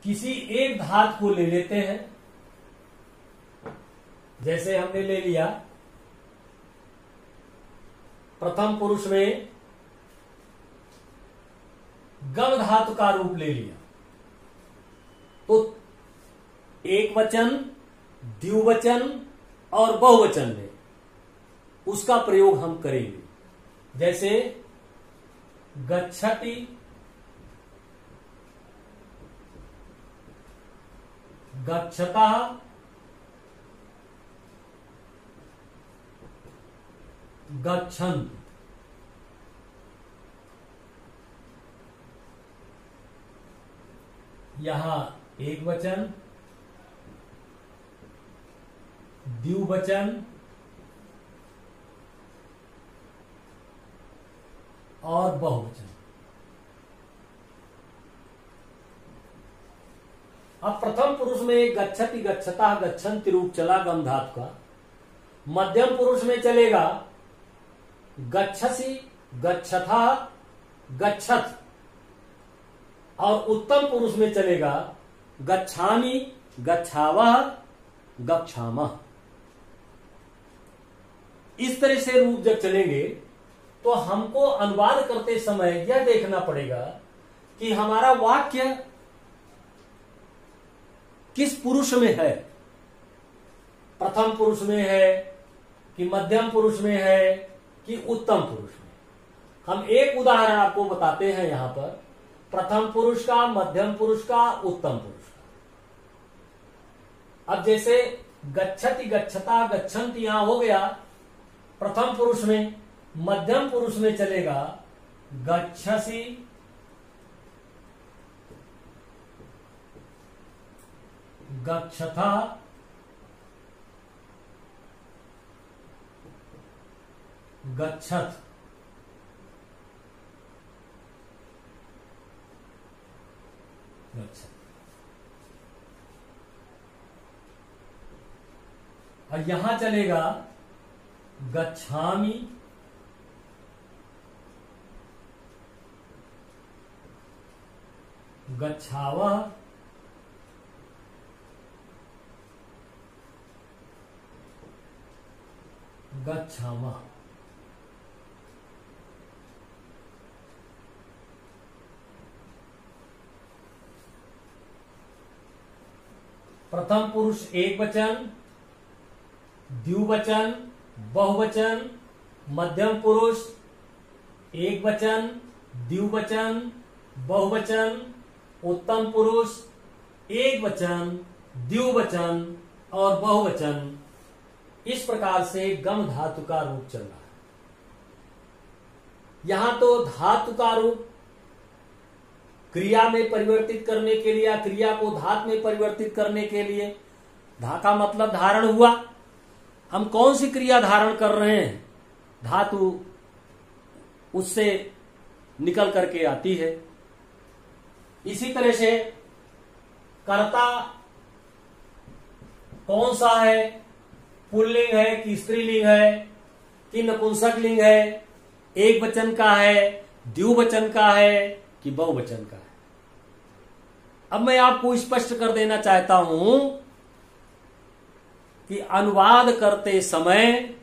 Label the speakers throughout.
Speaker 1: किसी एक धातु को ले लेते हैं, जैसे हमने ले लिया प्रथम पुरुष में गम धातु का रूप ले लिया, तो एक वचन, द्विवचन और बहुवचन में उसका प्रयोग हम करेंगे। जैसे गच्छति, गच्छतः, गच्छन्ति। यहां एक वचन, द्विवचन और बहुवचन। अब प्रथम पुरुष में गच्छति, गच्छतः, गच्छन्ति रूप चला गम धातु का। मध्यम पुरुष में चलेगा गच्छसि, गच्छथः, गच्छत, और उत्तम पुरुष में चलेगा गच्छामि, गच्छावः, गच्छामः। इस तरह से रूप जब चलेंगे तो हमको अनुवाद करते समय यह देखना पड़ेगा कि हमारा वाक्य किस पुरुष में है, प्रथम पुरुष में है कि मध्यम पुरुष में है कि उत्तम पुरुष में। हम एक उदाहरण आपको बताते हैं यहां पर, प्रथम पुरुष का, मध्यम पुरुष का, उत्तम पुरुष का। अब जैसे गच्छति, गच्छता, गच्छन्ति यहां हो गया प्रथम पुरुष में। मध्यम पुरुष में चलेगा गच्छसि, गच्छथा, गच्छत, गच्छत। और यहां चलेगा गच्छामि, गच्छावः, गच्छामः। प्रथम पुरुष एक वचन, द्विवचन, बहुवचन। मध्यम पुरुष एक वचन, द्विवचन, बहुवचन। उत्तम पुरुष एक वचन, द्विवचन और बहुवचन। इस प्रकार से गम धातु का रूप चल रहा है। यहां तो धातु का रूप क्रिया में परिवर्तित करने के लिए, क्रिया को धातु में परिवर्तित करने के लिए, धा का मतलब धारण हुआ। हम कौन सी क्रिया धारण कर रहे हैं, धातु उससे निकल करके आती है। इसी तरह से कर्ता कौन सा है, पुल्लिंग है कि स्त्रीलिंग है कि नपुंसक लिंग है, एक वचन का है, द्विवचन का है कि बहुवचन का है। अब मैं आपको स्पष्ट कर देना चाहता हूं कि अनुवाद करते समय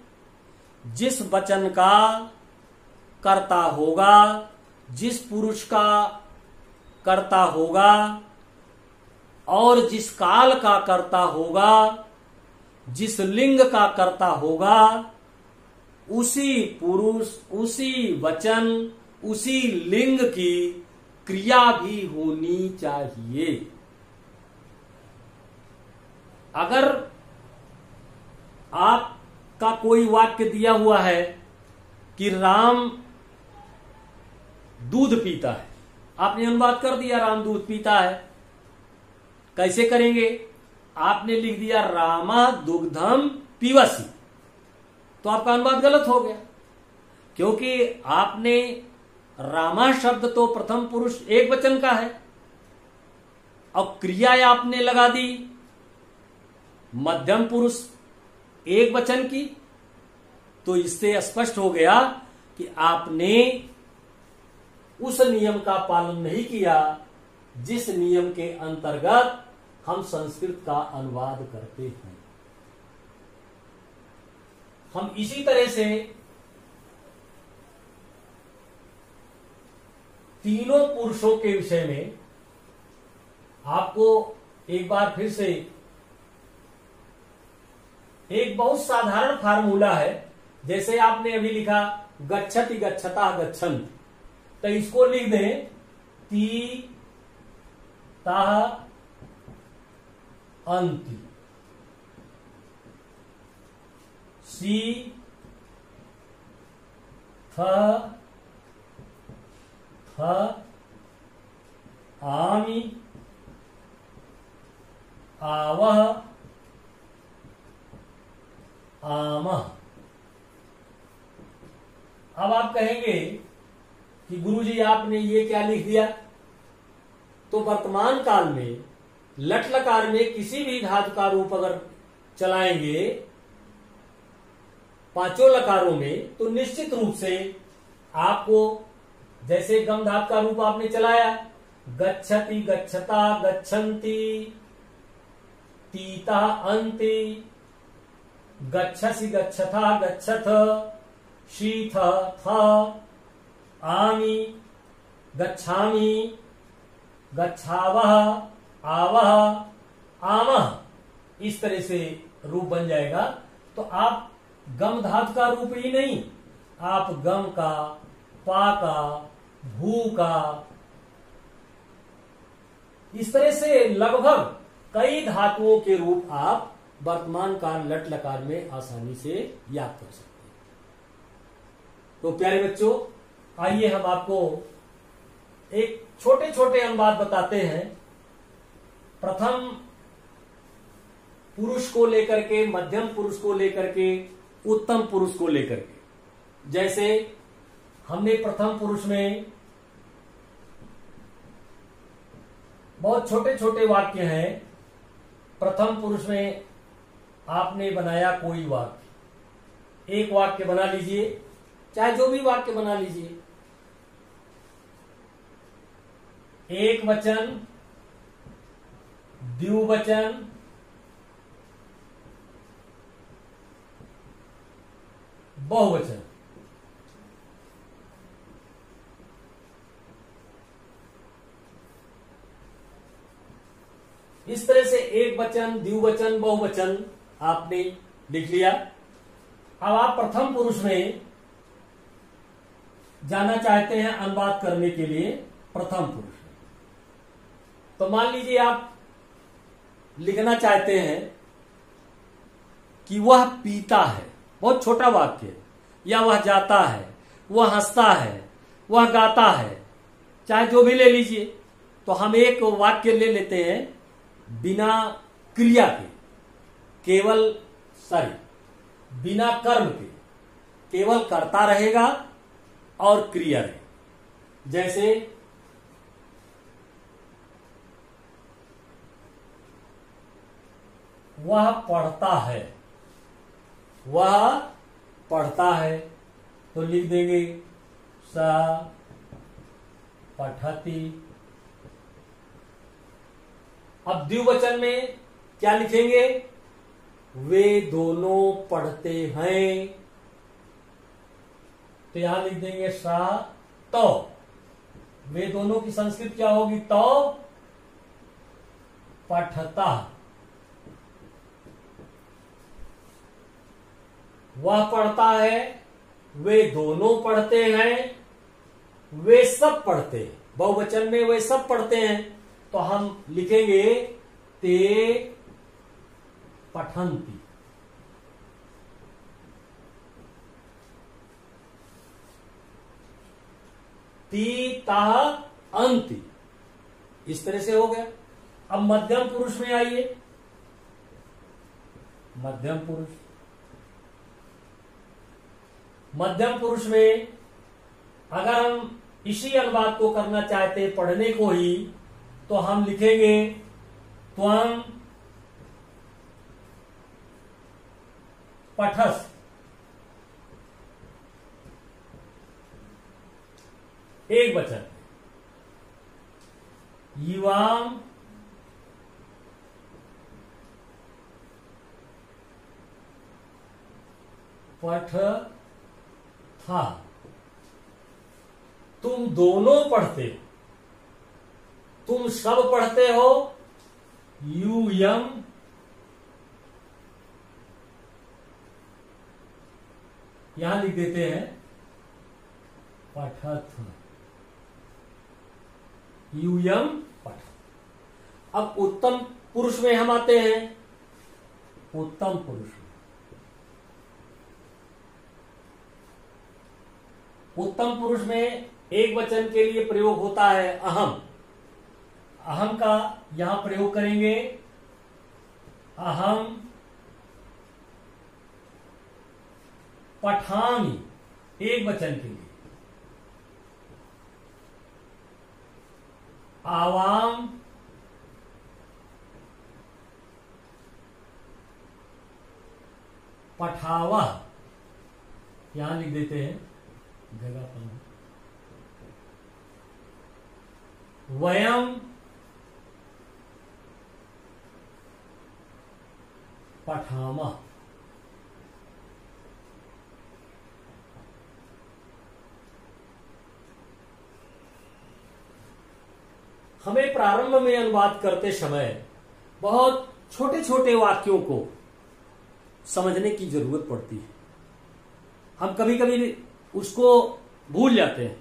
Speaker 1: जिस वचन का कर्ता होगा, जिस पुरुष का कर्ता होगा और जिस काल का कर्ता होगा, जिस लिंग का कर्ता होगा, उसी पुरुष, उसी वचन, उसी लिंग की क्रिया भी होनी चाहिए। अगर आपका कोई वाक्य दिया हुआ है कि राम दूध पीता है, आपने अनुवाद कर दिया राम दूध पीता है। कैसे करेंगे? आपने लिख दिया रामा दुग्धम पीवसी, तो आपका अनुवाद गलत हो गया, क्योंकि आपने रामा शब्द तो प्रथम पुरुष एक वचन का है और क्रिया आपने लगा दी मध्यम पुरुष एक वचन की, तो इससे स्पष्ट हो गया कि आपने उस नियम का पालन नहीं किया जिस नियम के अंतर्गत हम संस्कृत का अनुवाद करते हैं। हम इसी तरह से तीनों पुरुषों के विषय में आपको एक बार फिर से एक बहुत साधारण फार्मूला है। जैसे आपने अभी लिखा गच्छति गच्छता गच्छन्ति, तो इसको लिख दें ती ताह अंति, सी थ आमी आवह आमह। अब आप कहेंगे कि गुरुजी आपने ये क्या लिख दिया? तो वर्तमान काल में लट लकार में किसी भी धातु का रूप अगर चलाएंगे पांचों लकारों में, तो निश्चित रूप से आपको जैसे गम धातु का रूप आपने चलाया गच्छति गच्छता गच्छन्ति, तीता अंति, गच्छसि गच्छथा गच्छथ, शीथ थ, आमि गच्छामि, गच्छावह आवह आमह, इस तरह से रूप बन जाएगा। तो आप गम धातु का रूप ही नहीं, आप गम का, पा का, भू का, इस तरह से लगभग कई धातुओं के रूप आप वर्तमान काल लट लकार में आसानी से याद कर सकते हैं। तो प्यारे बच्चों, आइए हम आपको एक छोटे छोटे अनुवाद बताते हैं। प्रथम पुरुष को लेकर के, मध्यम पुरुष को लेकर के, उत्तम पुरुष को लेकर के। जैसे हमने प्रथम पुरुष में बहुत छोटे छोटे वाक्य हैं। प्रथम पुरुष में आपने बनाया कोई वाक्य, एक वाक्य बना लीजिए, चाहे जो भी वाक्य बना लीजिए। एक वचन, द्विवचन, बहुवचन। इस तरह से एक वचन, द्विवचन, बहुवचन आपने लिख लिया। अब आप प्रथम पुरुष में जाना चाहते हैं अनुवाद करने के लिए प्रथम पुरुष। तो मान लीजिए आप लिखना चाहते हैं कि वह पीता है, बहुत छोटा वाक्य है, या वह जाता है, वह हंसता है, वह गाता है, चाहे जो भी ले लीजिए। तो हम एक वाक्य ले लेते हैं बिना क्रिया के, केवल बिना कर्म के, केवल कर्ता रहेगा और क्रिया रहेगी। जैसे वह पढ़ता है, वह पढ़ता है, तो लिख देंगे सा पठति। अब द्विवचन में क्या लिखेंगे? वे दोनों पढ़ते हैं, तो यहां लिख देंगे सा तो। वे दोनों की संस्कृत क्या होगी? तो पठता। वह पढ़ता है, वे दोनों पढ़ते हैं, वे सब पढ़ते हैं। बहुवचन में वे सब पढ़ते हैं, तो हम लिखेंगे ते पठन्ति। ती ताह अंति, इस तरह से हो गया। अब मध्यम पुरुष में आइए। मध्यम पुरुष, मध्यम पुरुष में अगर हम इसी अनुवाद को करना चाहते हैं, पढ़ने को ही, तो हम लिखेंगे त्वं पठस। एक वचन, युवाम पठ था, तुम दोनों पढ़ते हो, तुम सब पढ़ते हो। यूयम यहां लिख देते हैं पठथ, यूयम पठ। अब उत्तम पुरुष में हम आते हैं। उत्तम पुरुष में, उत्तम पुरुष में एक वचन के लिए प्रयोग होता है अहम। अहम का यहां प्रयोग करेंगे, अहम पठामि, एक वचन के लिए। आवाम पठावा, यहां लिख देते हैं जगह पर। वयम पठामा, हमें प्रारंभ में अनुवाद करते समय बहुत छोटे छोटे वाक्यों को समझने की जरूरत पड़ती है। हम कभी कभी उसको भूल जाते हैं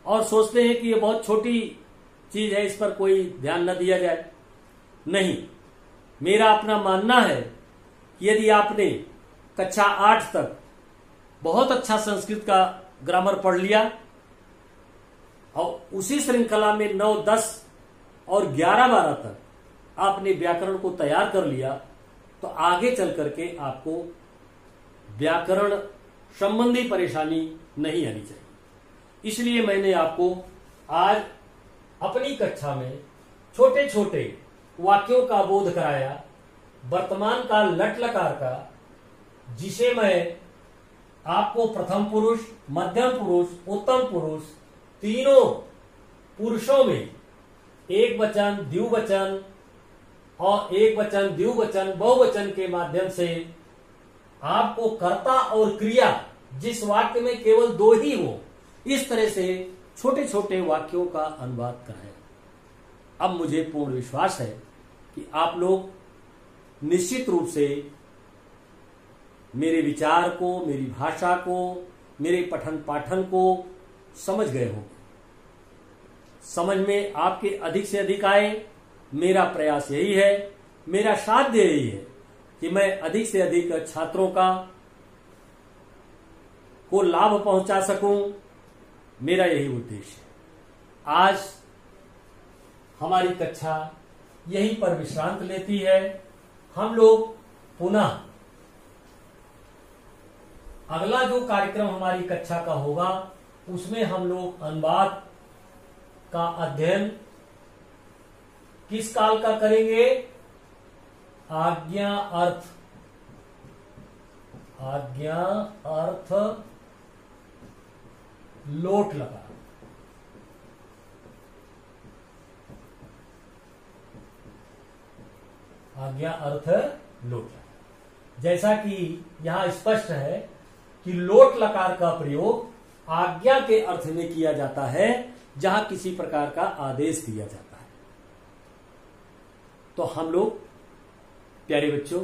Speaker 1: और सोचते हैं कि ये बहुत छोटी चीज है, इस पर कोई ध्यान न दिया जाए। नहीं, मेरा अपना मानना है कि यदि आपने कक्षा 8 तक बहुत अच्छा संस्कृत का ग्रामर पढ़ लिया और उसी श्रृंखला में 9, 10 और 11, 12 तक आपने व्याकरण को तैयार कर लिया, तो आगे चल करके आपको व्याकरण संबंधी परेशानी नहीं आनी चाहिए। इसलिए मैंने आपको आज अपनी कक्षा में छोटे छोटे वाक्यों का बोध कराया, वर्तमान का लट लकार का, जिसे मैं आपको प्रथम पुरुष, मध्यम पुरुष, उत्तम पुरुष तीनों पुरुषों में एक वचन, द्विवचन और एक वचन, द्विवचन, बहुवचन के माध्यम से आपको कर्ता और क्रिया, जिस वाक्य में केवल 2 ही हो, इस तरह से छोटे छोटे वाक्यों का अनुवाद कराया। अब मुझे पूर्ण विश्वास है कि आप लोग निश्चित रूप से मेरे विचार को, मेरी भाषा को, मेरे पठन पाठन को समझ गए होंगे। समझ में आपके अधिक से अधिक आए, मेरा प्रयास यही है, मेरा साध्य यही है कि मैं अधिक से अधिक छात्रों को लाभ पहुंचा सकूं। मेरा यही उद्देश्य है। आज हमारी कक्षा यहीं पर विश्रांत लेती है। हम लोग पुनः अगला जो कार्यक्रम हमारी कक्षा का होगा, उसमें हम लोग अनुवाद का अध्ययन किस काल का करेंगे? आज्ञा अर्थ, आज्ञा अर्थ लोट लगा। आज्ञा अर्थ लोट लगा। जैसा कि यहां स्पष्ट है कि लोट लकार का प्रयोग आज्ञा के अर्थ में किया जाता है, जहां किसी प्रकार का आदेश दिया जाता है। तो हम लोग प्यारे बच्चों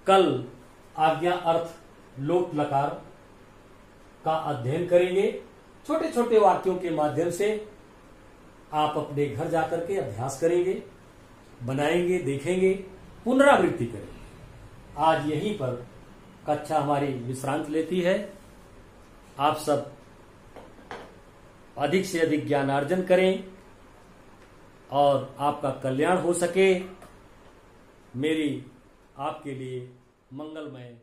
Speaker 1: कल आज्ञा अर्थ लोट लकार का अध्ययन करेंगे। छोटे छोटे वाक्यों के माध्यम से आप अपने घर जाकर के अभ्यास करेंगे, बनाएंगे, देखेंगे, पुनरावृत्ति करेंगे। आज यहीं पर कक्षा हमारी विश्रांत लेती है। आप सब अधिक से अधिक ज्ञानार्जन करें और आपका कल्याण हो सके, मेरी आपके लिए मंगलमय